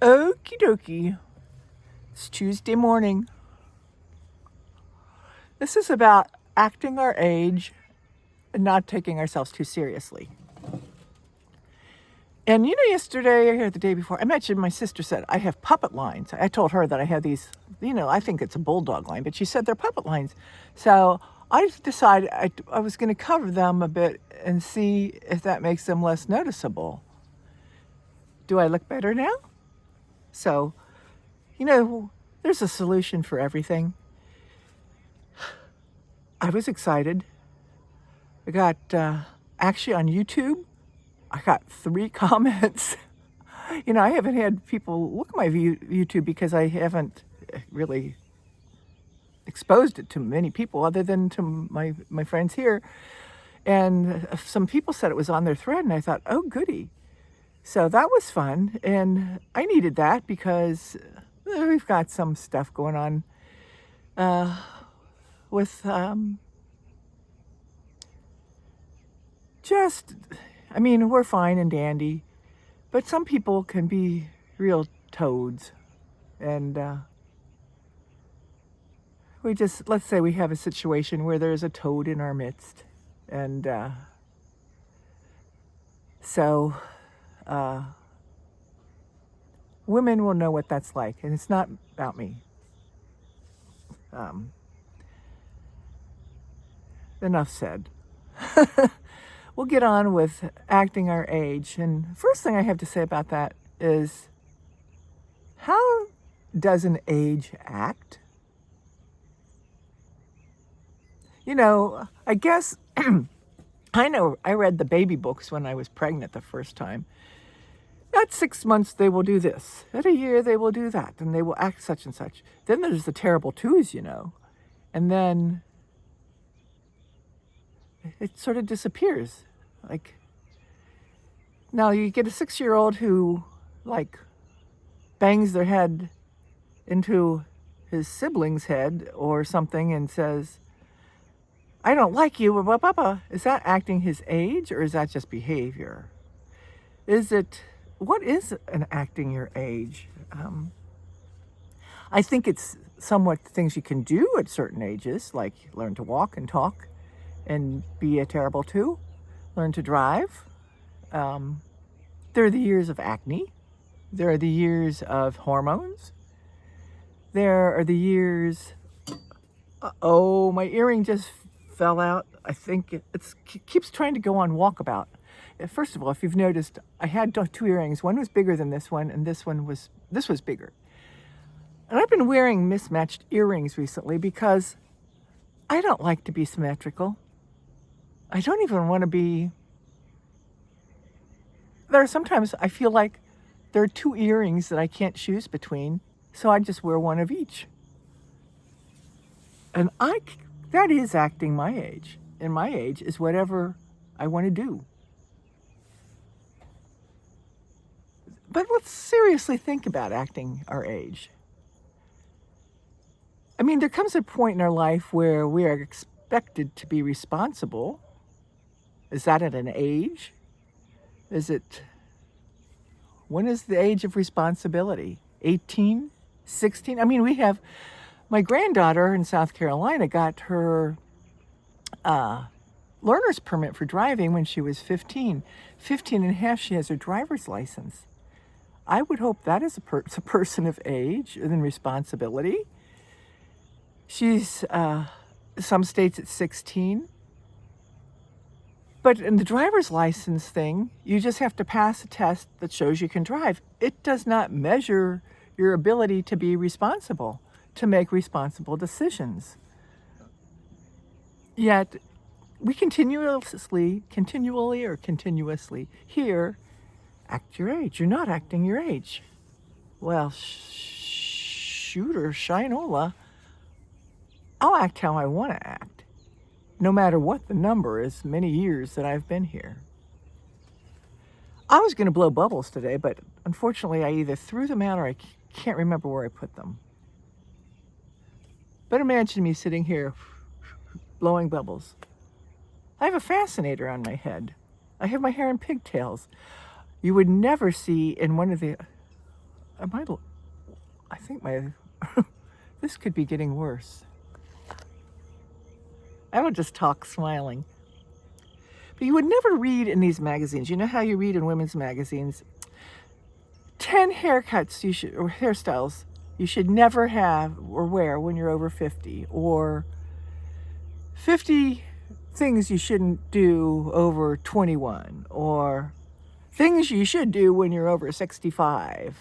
Okie dokie. It's Tuesday morning. This is about acting our age and not taking ourselves too seriously. And yesterday or the day before, I mentioned my sister said I have puppet lines. I told her that I have these, I think it's a bulldog line, but she said they're puppet lines. So I decided I was going to cover them a bit and see if that makes them less noticeable. Do I look better now? So, there's a solution for everything. I was excited. I got, actually on YouTube, I got 3 comments. I haven't had people look at my YouTube because I haven't really exposed it to many people other than to my friends here. And some people said it was on their thread, and I thought, oh, goody. So that was fun, and I needed that because we've got some stuff going on with we're fine and dandy, but some people can be real toads. And let's say we have a situation where there's a toad in our midst. And so women will know what that's like, and it's not about me. Enough said. We'll get on with acting our age. And first thing I have to say about that is, how does an age act? I guess I know I read the baby books when I was pregnant the first time. At 6 months, they will do this. At a year, they will do that. And they will act such and such. Then there's the terrible twos, And then it sort of disappears. Now you get a 6-year-old who, bangs their head into his sibling's head or something and says, I don't like you, blah, blah, blah. Is that acting his age, or is that just behavior? What is an acting your age? I think it's somewhat things you can do at certain ages, like learn to walk and talk and be a terrible two, learn to drive. There are the years of acne. There are the years of hormones. There are the years, oh, my earring just fell out. I think it keeps trying to go on walkabout. First of all, if you've noticed, I had 2 earrings. One was bigger than this one, and this was bigger. And I've been wearing mismatched earrings recently because I don't like to be symmetrical. I don't even want to be. There are sometimes I feel like there are 2 earrings that I can't choose between, so I just wear one of each. And that is acting my age. And my age is whatever I want to do. But let's seriously think about acting our age. There comes a point in our life where we are expected to be responsible. Is that at an age? When is the age of responsibility? 18? 16? We have, my granddaughter in South Carolina got her learner's permit for driving when she was 15. 15 and a half, she has her driver's license. I would hope that is a person of age and responsibility. She's, some states it's 16. But in the driver's license thing, you just have to pass a test that shows you can drive. It does not measure your ability to be responsible, to make responsible decisions. Yet, we continuously hear, act your age. You're not acting your age. Well, shoot or shinola, I'll act how I want to act, no matter what the number is, many years that I've been here. I was going to blow bubbles today, but unfortunately I either threw them out or I can't remember where I put them. But imagine me sitting here blowing bubbles. I have a fascinator on my head. I have my hair in pigtails. You would never see in one of the I think my, this could be getting worse. I will just talk smiling. But you would never read in these magazines. You know how you read in women's magazines? 10 haircuts or hairstyles you should never have or wear when you're over 50, or 50 things you shouldn't do over 21, or things you should do when you're over 65.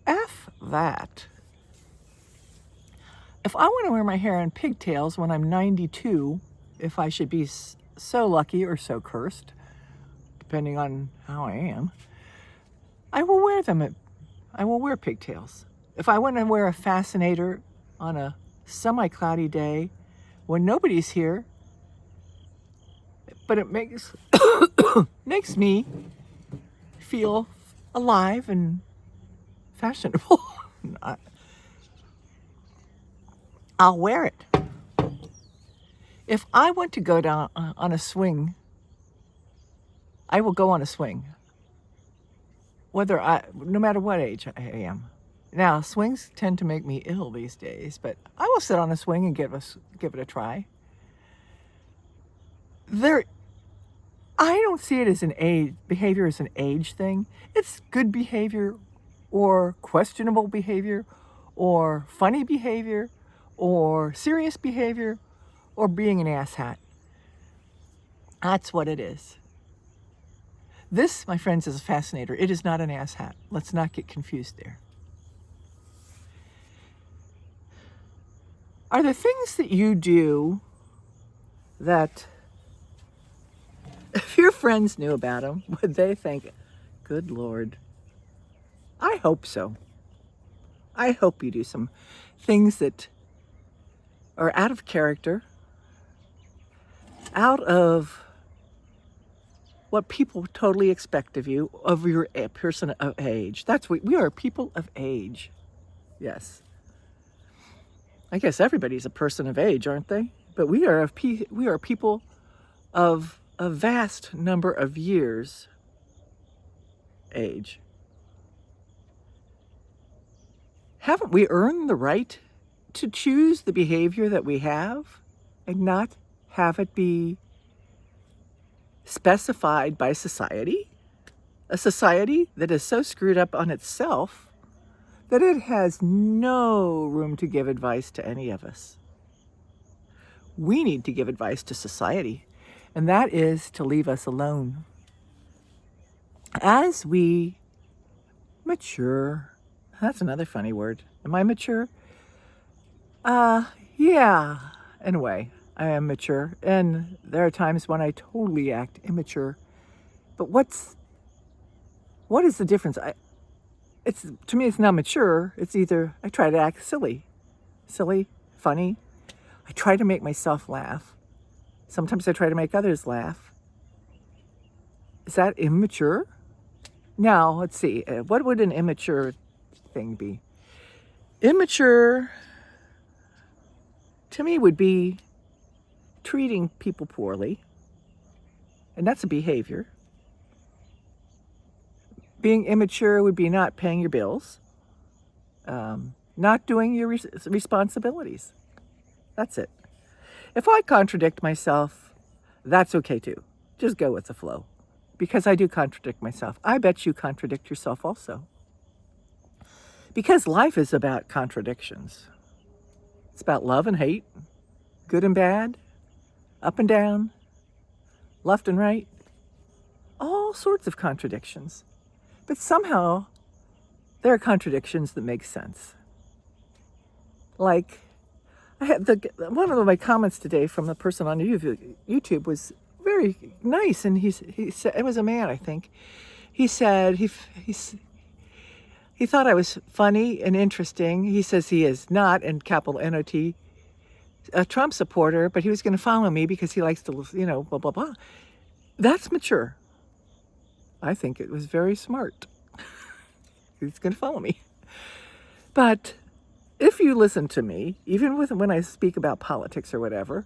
F that. If I want to wear my hair in pigtails when I'm 92, if I should be so lucky or so cursed, depending on how I am, I will wear them. I will wear pigtails. If I want to wear a fascinator on a semi-cloudy day when nobody's here, but it makes makes me feel alive and fashionable, I'll wear it. If I want to go down on a swing, I will go on a swing. No matter what age I am. Now, swings tend to make me ill these days, but I will sit on a swing and give it a try. I don't see it as behavior as an age thing. It's good behavior, or questionable behavior, or funny behavior, or serious behavior, or being an asshat. That's what it is. This, my friends, is a fascinator. It is not an asshat. Let's not get confused there. Are there things that you do that, if your friends knew about them, would they think, good Lord? I hope so. I hope you do some things that are out of character, out of what people totally expect of you, of your person of age. We are people of age. Yes. I guess everybody's a person of age, aren't they? But we are people of a vast number of years age. Haven't we earned the right to choose the behavior that we have and not have it be specified by society? A society that is so screwed up on itself that it has no room to give advice to any of us. We need to give advice to society, and that is to leave us alone. As we mature, that's another funny word. Am I mature? Yeah, in a way. I am mature, and there are times when I totally act immature. But what is the difference? To me, it's not mature. It's either I try to act silly, funny. I try to make myself laugh. Sometimes I try to make others laugh. Is that immature? Now, let's see. What would an immature thing be? Immature, to me, would be treating people poorly, and that's a behavior. Being immature would be not paying your bills, not doing your responsibilities. That's it. If I contradict myself, that's okay too. Just go with the flow, because I do contradict myself. I bet you contradict yourself also, because life is about contradictions. It's about love and hate, good and bad, up and down, left and right, all sorts of contradictions. But somehow, there are contradictions that make sense. Like, I had one of my comments today from the person on YouTube was very nice, and he said, it was a man, I think. He said he thought I was funny and interesting. He says he is not, in capital N-O-T, a Trump supporter, but he was going to follow me because he likes to, blah, blah, blah. That's mature. I think it was very smart. He's going to follow me. But if you listen to me, even when I speak about politics or whatever,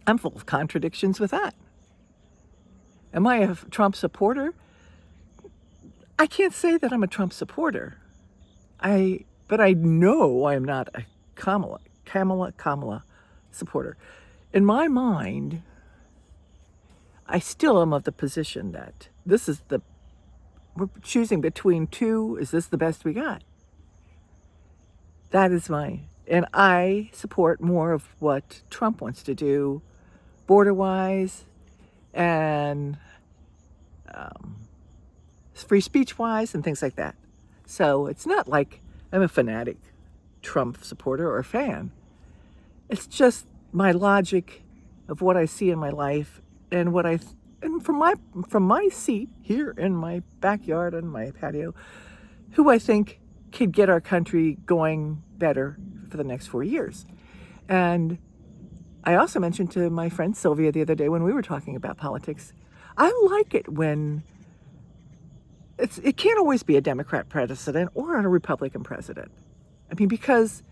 I'm full of contradictions with that. Am I a Trump supporter? I can't say that I'm a Trump supporter. But I know I am not a Kamala supporter. In my mind, I still am of the position that we're choosing between two. Is this the best we got? That is and I support more of what Trump wants to do, border-wise and free speech-wise and things like that. So it's not like I'm a fanatic Trump supporter or fan. It's just my logic of what I see in my life and from my seat here in my backyard and my patio, who I think could get our country going better for the next 4 years. And I also mentioned to my friend Sylvia the other day when we were talking about politics, I like it when it can't always be a Democrat president or a Republican president. I mean, because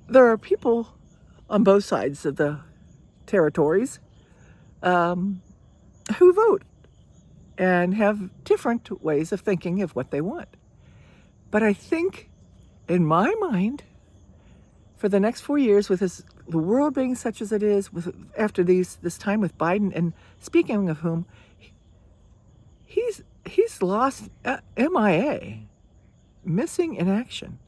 there are people on both sides of the territories who vote and have different ways of thinking of what they want. But I think, in my mind, for the next 4 years, with the world being such as it is, after this time with Biden, and speaking of whom, he's lost MIA, missing in action.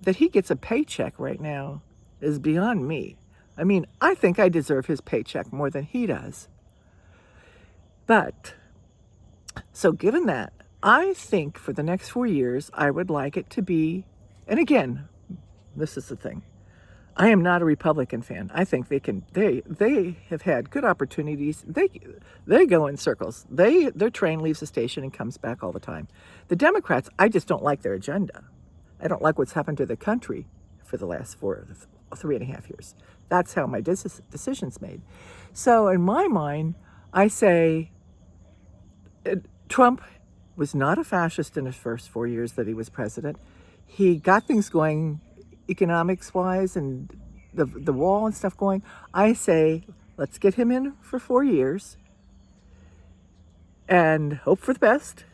That he gets a paycheck right now is beyond me. I mean, I think I deserve his paycheck more than he does. But, so given that, I think for the next 4 years, I would like it to be, and again, this is the thing, I am not a Republican fan. I think they have had good opportunities. They go in circles. Their train leaves the station and comes back all the time. The Democrats, I just don't like their agenda. I don't like what's happened to the country for the last 3.5 years. That's how my decision's made. So in my mind, I say Trump was not a fascist in his first 4 years that he was president. He got things going economics-wise and the wall and stuff going. I say, let's get him in for 4 years and hope for the best.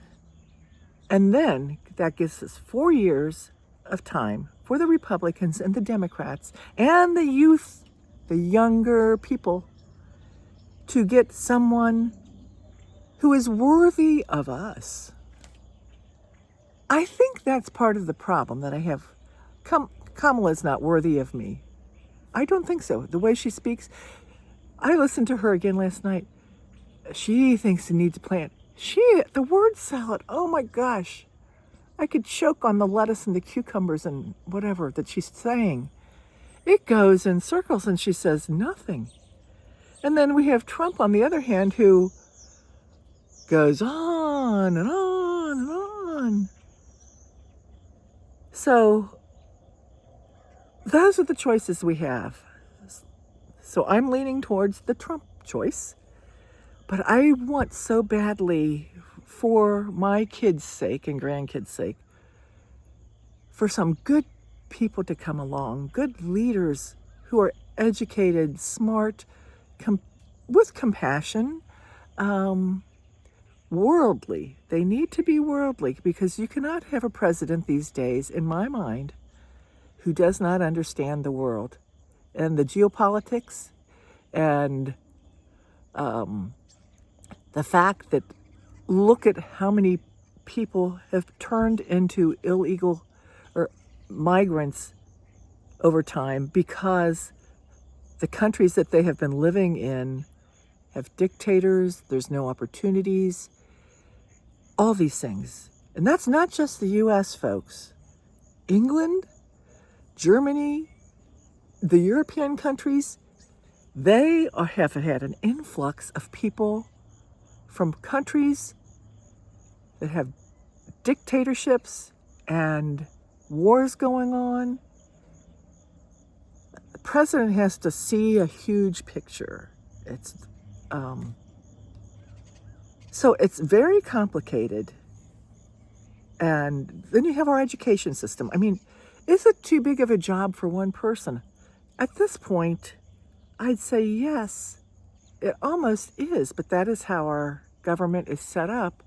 And then that gives us 4 years of time for the Republicans and the Democrats and the youth, the younger people, to get someone who is worthy of us. I think that's part of the problem that I have. Kamala's not worthy of me. I don't think so. The way she speaks, I listened to her again last night. She thinks it needs a plant. The word salad, oh my gosh. I could choke on the lettuce and the cucumbers and whatever that she's saying. It goes in circles and she says nothing. And then we have Trump on the other hand who goes on and on and on. So those are the choices we have. So I'm leaning towards the Trump choice. But I want so badly, for my kids' sake and grandkids' sake, for some good people to come along, good leaders who are educated, smart, with compassion, worldly. They need to be worldly, because you cannot have a president these days, in my mind, who does not understand the world and the geopolitics and the fact that, look at how many people have turned into illegal or migrants over time because the countries that they have been living in have dictators, there's no opportunities, all these things. And that's not just the US, folks. England, Germany, the European countries, they have had an influx of people from countries that have dictatorships and wars going on. The president has to see a huge picture. So it's very complicated. And then you have our education system. I mean, is it too big of a job for one person? At this point, I'd say yes, it almost is, but that is how our government is set up.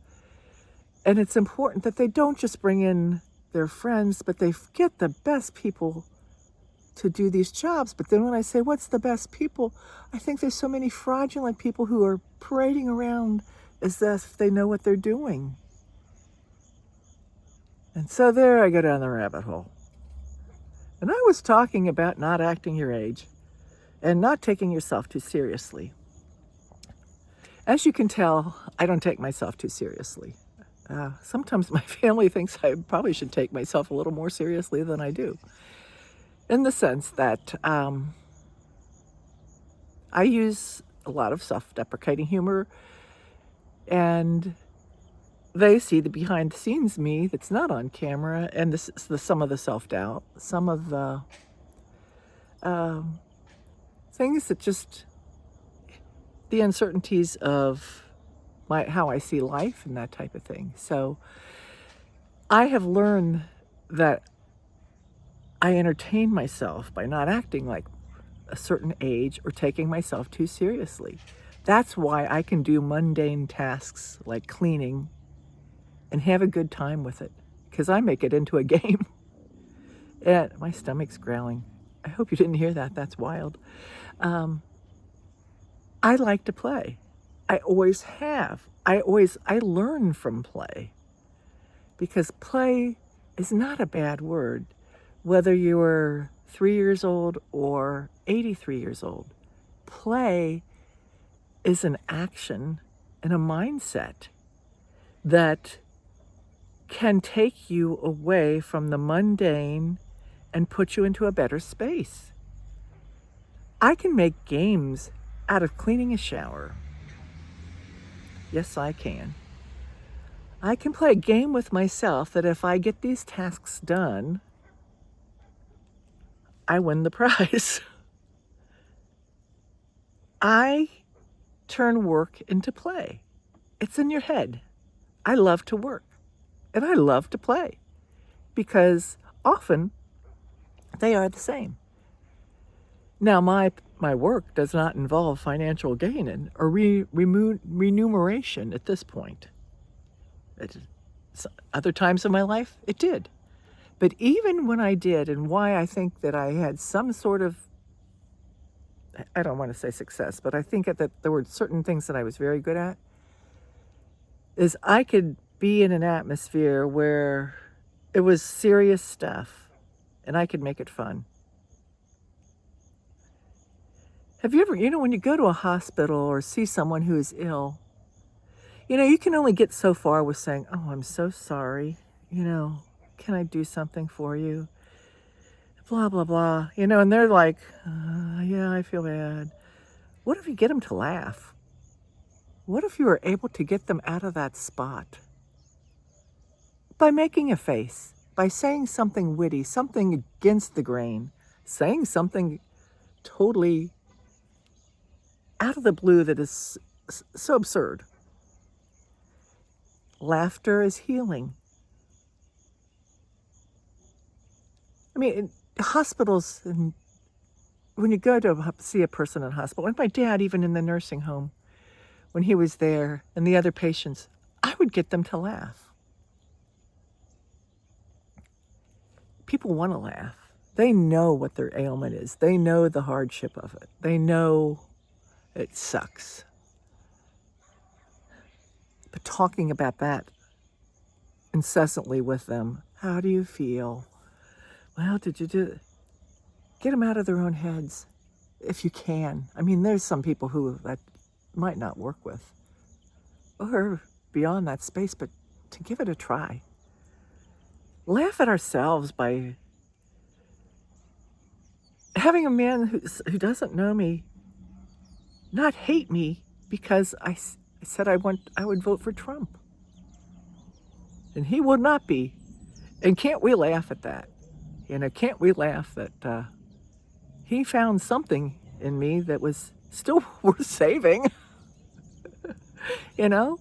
And it's important that they don't just bring in their friends, but they get the best people to do these jobs. But then when I say, what's the best people? I think there's so many fraudulent people who are parading around as if they know what they're doing. And so there I go down the rabbit hole. And I was talking about not acting your age and not taking yourself too seriously. As you can tell, I don't take myself too seriously. Sometimes my family thinks I probably should take myself a little more seriously than I do. In the sense that I use a lot of self-deprecating humor, and they see the behind-the-scenes me that's not on camera, and this is some of the self-doubt, some of the things that just, the uncertainties of how I see life and that type of thing. So I have learned that I entertain myself by not acting like a certain age or taking myself too seriously. That's why I can do mundane tasks like cleaning and have a good time with it, because I make it into a game. And my stomach's growling. I hope you didn't hear that. That's wild. I like to play. I always have. I learn from play, because play is not a bad word, whether you're 3 years old or 83 years old. Play is an action and a mindset that can take you away from the mundane and put you into a better space. I can make games out of cleaning a shower. Yes, I can. I can play a game with myself that if I get these tasks done, I win the prize. I turn work into play. It's in your head. I love to work, and I love to play, because often they are the same. Now, my work does not involve financial gain or remuneration at this point. Other times in my life, it did. But even when I did, and why I think that I had some sort of, I don't want to say success, but I think that there were certain things that I was very good at, is I could be in an atmosphere where it was serious stuff, and I could make it fun. Have you ever, when you go to a hospital or see someone who is ill, you can only get so far with saying, oh, I'm so sorry, can I do something for you? Blah, blah, blah, and they're like, yeah, I feel bad. What if you get them to laugh? What if you were able to get them out of that spot? By making a face, by saying something witty, something against the grain, saying something totally out of the blue that is so absurd. Laughter is healing. I mean, in hospitals, and when you go to see a person in hospital, and my dad, even in the nursing home, when he was there, and the other patients, I would get them to laugh. People want to laugh. They know what their ailment is. They know the hardship of it. They know it sucks. But talking about that incessantly with them, how do you feel? Well, did you do it? Get them out of their own heads if you can. I mean, there's some people who that might not work with, or beyond that space, but to give it a try. Laugh at ourselves by having a man who doesn't know me not hate me because I said I would vote for Trump. And he would not be. And can't we laugh at that? Can't we laugh that he found something in me that was still worth saving? And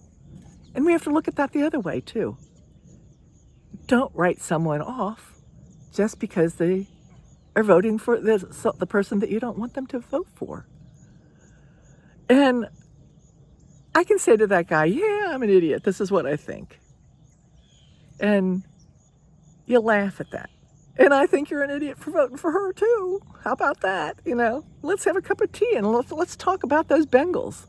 we have to look at that the other way, too. Don't write someone off just because they are voting for the person that you don't want them to vote for. And I can say to that guy, yeah, I'm an idiot. This is what I think. And you laugh at that. And I think you're an idiot for voting for her too. How about that? Let's have a cup of tea and let's talk about those Bengals.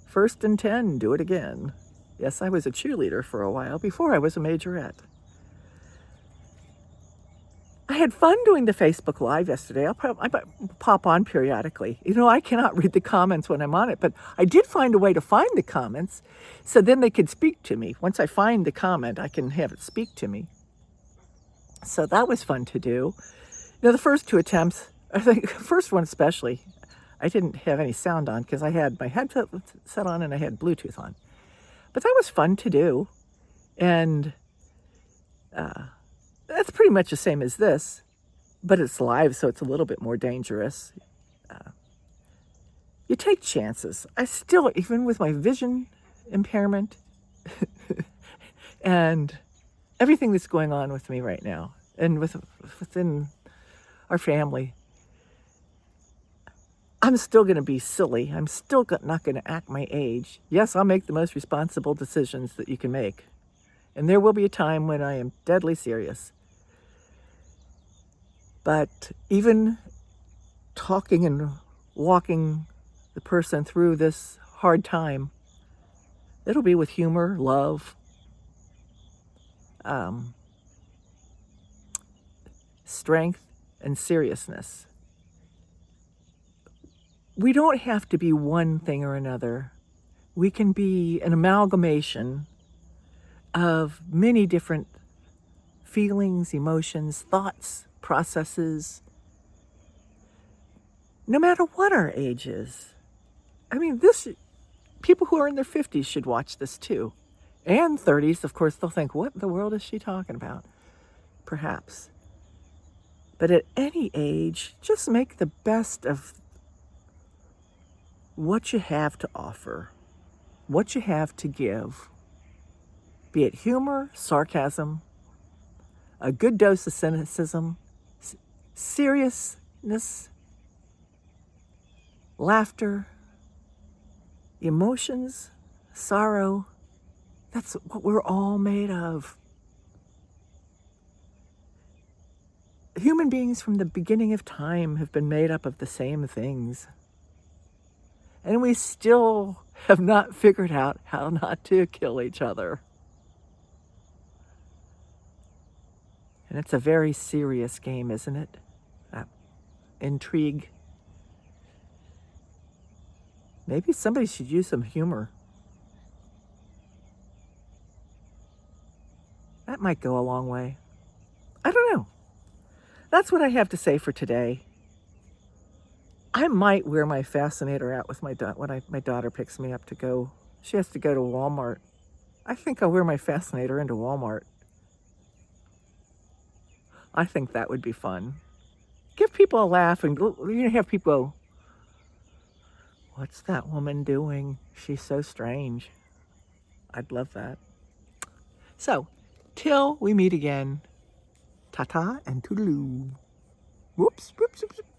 First and 10, do it again. Yes, I was a cheerleader for a while before I was a majorette. I had fun doing the Facebook Live yesterday. I pop on periodically. I cannot read the comments when I'm on it, but I did find a way to find the comments so then they could speak to me. Once I find the comment, I can have it speak to me. So that was fun to do. The first two attempts, I think the first one especially, I didn't have any sound on because I had my headset set on and I had Bluetooth on. But that was fun to do. And that's pretty much the same as this, but it's live, so it's a little bit more dangerous. You take chances. I still, even with my vision impairment and everything that's going on with me right now and within our family, I'm still going to be silly. I'm still not going to act my age. Yes, I'll make the most responsible decisions that you can make. And there will be a time when I am deadly serious. But even talking and walking the person through this hard time, it'll be with humor, love, strength, and seriousness. We don't have to be one thing or another. We can be an amalgamation of many different feelings, emotions, thoughts, processes, no matter what our age is. I mean, people who are in their 50s should watch this too. And 30s, of course, they'll think, what in the world is she talking about? Perhaps. But at any age, just make the best of what you have to offer, what you have to give, be it humor, sarcasm, a good dose of cynicism, seriousness, laughter, emotions, sorrow. That's what we're all made of. Human beings from the beginning of time have been made up of the same things. And we still have not figured out how not to kill each other. And it's a very serious game, isn't it? Intrigue. Maybe somebody should use some humor. That might go a long way. I don't know. That's what I have to say for today. I might wear my fascinator out with my when my daughter picks me up to go. She has to go to Walmart. I think I'll wear my fascinator into Walmart. I think that would be fun. Give people a laugh and have people go, what's that woman doing? She's so strange. I'd love that. So, till we meet again, ta-ta and toodaloo. Whoops, whoops, whoops.